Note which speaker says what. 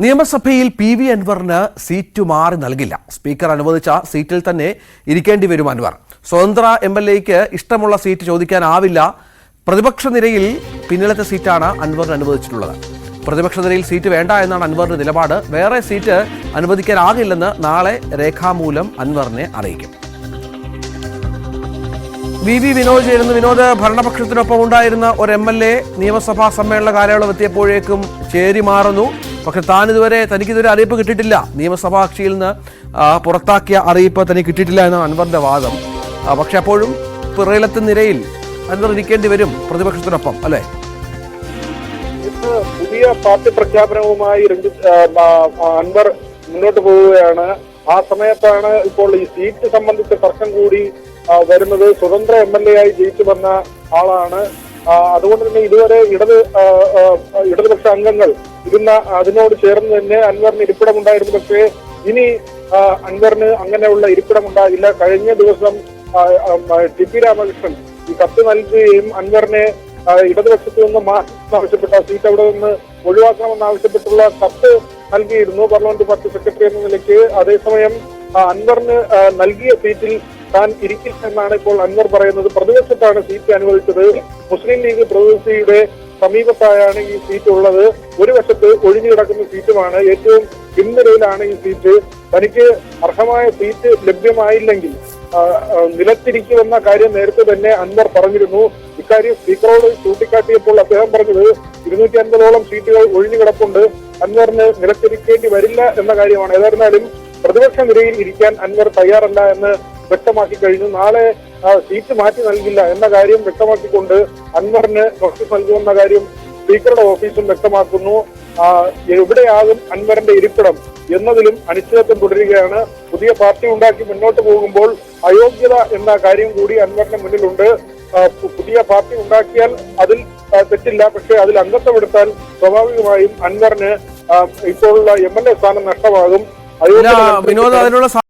Speaker 1: നിയമസഭയിൽ PV അൻവറിന് seat മാറി നൽകില്ല. സ്പീക്കർ അനുവദിച്ച സീറ്റിൽ തന്നെ ഇരിക്കേണ്ടി വരും അൻവർ. സ്വതന്ത്ര MLAയ്ക്ക് ഇഷ്ടമുള്ള സീറ്റ് ചോദിക്കാനാവില്ല. പ്രതിപക്ഷ നിരയിൽ പിന്നിലത്തെ സീറ്റാണ് അൻവറിന് അനുവദിച്ചിട്ടുള്ളത്. പ്രതിപക്ഷ നിരയിൽ സീറ്റ് വേണ്ട എന്നാണ് അൻവറിന്റെ നിലപാട്. വേറെ സീറ്റ് അനുവദിക്കാനാകില്ലെന്ന് നാളെ രേഖാമൂലം അൻവറിനെ അറിയിക്കും. VV വിനോദ് ചേരുന്നു. വിനോദ്, ഭരണപക്ഷത്തിനൊപ്പം ഉണ്ടായിരുന്ന ഒരു MLA നിയമസഭാ സമ്മേളന കാലയളവ് എത്തിയപ്പോഴേക്കും ചേരി മാറുന്നു. പക്ഷെ തനിക്കിതുവരെ അറിയിപ്പ് കിട്ടിയിട്ടില്ല. നിയമസഭാ കക്ഷിയിൽ നിന്ന് പുറത്താക്കിയ അറിയിപ്പ് തനിക്ക് കിട്ടിയിട്ടില്ല എന്നാണ് അൻവറിന്റെ വാദം. പക്ഷെ അപ്പോഴും പിറയിലത്തെ നിരയിൽ അൻവർ ഇരിക്കേണ്ടി വരും പ്രതിപക്ഷത്തിനൊപ്പം, അല്ലെ?
Speaker 2: ഇന്ന് പുതിയ പാർട്ടി പ്രഖ്യാപനവുമായി അൻവർ മുന്നോട്ട് പോവുകയാണ്. ആ സമയത്താണ് ഇപ്പോൾ ഈ സീറ്റ് സംബന്ധിച്ച തർക്കം കൂടി വരുന്നത്. സ്വതന്ത്ര MLA ആയി ജയിച്ചു വന്ന ആളാണ്. അതുകൊണ്ട് തന്നെ ഇതുവരെ ഇടതുപക്ഷ അംഗങ്ങൾ അതിനോട് ചേർന്ന് തന്നെ അൻവറിന് ഇരിപ്പിടമുണ്ടായിരുന്നു. പക്ഷേ ഇനി അൻവറിന് അങ്ങനെയുള്ള ഇരിപ്പിടമുണ്ടാകില്ല. കഴിഞ്ഞ ദിവസം TP രാമകൃഷ്ണൻ ഈ കത്ത് നൽകുകയും അൻവറിനെ ഇടതുപക്ഷത്ത് നിന്ന് മാറ്റാവശ്യപ്പെട്ട സീറ്റ് അവിടെ നിന്ന് ഒഴിവാക്കണമെന്നാവശ്യപ്പെട്ടുള്ള കത്ത് നൽകിയിരുന്നു പാർലമെന്റ് പാർട്ടി സെക്രട്ടറി എന്ന നിലയ്ക്ക്. അതേസമയം അൻവറിന് നൽകിയ സീറ്റിൽ താൻ ഇരിക്കില്ല എന്നാണ് ഇപ്പോൾ അൻവർ പറയുന്നത്. പ്രതിപക്ഷത്താണ് സീറ്റ് അനുവദിച്ചത്. മുസ്ലിം ലീഗ് പ്രതിനിധിയുടെ സമീപത്തായാണ് ഈ സീറ്റ് ഉള്ളത്. ഒരു വശത്ത് ഒഴിഞ്ഞു കിടക്കുന്ന സീറ്റുമാണ്. ഏറ്റവും പിൻനിരയിലാണ് ഈ സീറ്റ്. തനിക്ക് അർഹമായ സീറ്റ് ലഭ്യമായില്ലെങ്കിൽ നിലത്തിരിക്കുമെന്ന കാര്യം നേരത്തെ തന്നെ അൻവർ പറഞ്ഞിരുന്നു. ഇക്കാര്യം സ്പീക്കറോട് ചൂണ്ടിക്കാട്ടിയപ്പോൾ അദ്ദേഹം പറഞ്ഞത് 250ഓളം സീറ്റുകൾ ഒഴിഞ്ഞു കിടപ്പുണ്ട്, അൻവറിന് നിലത്തിരിക്കേണ്ടി വരില്ല എന്ന കാര്യമാണ്. ഏതായിരുന്നാലും പ്രതിപക്ഷ നിരയിൽ ഇരിക്കാൻ അൻവർ തയ്യാറല്ല എന്ന് വ്യക്തമാക്കി കഴിഞ്ഞു. നാളെ സീറ്റ് മാറ്റി നൽകില്ല എന്ന കാര്യം വ്യക്തമാക്കിക്കൊണ്ട് അൻവറിന് നോട്ടീസ് നൽകുമെന്ന കാര്യം സ്പീക്കറുടെ ഓഫീസും വ്യക്തമാക്കുന്നു. എവിടെയാകും അൻവറിന്റെ ഇരിപ്പിടം എന്നതിലും അനിശ്ചിതത്വം തുടരുകയാണ്. പുതിയ പാർട്ടി ഉണ്ടാക്കി മുന്നോട്ട് പോകുമ്പോൾ അയോഗ്യത എന്ന കാര്യം കൂടി അൻവറിന് മുന്നിലുണ്ട്. പുതിയ പാർട്ടി ഉണ്ടാക്കിയാൽ അതിൽ തെറ്റില്ല, പക്ഷേ അതിൽ അംഗത്വം എടുത്താൽ സ്വാഭാവികമായും അൻവറിന് ഇപ്പോഴുള്ള MLA സ്ഥാനം നഷ്ടമാകും.
Speaker 1: വിനോദ്, അതിനുള്ള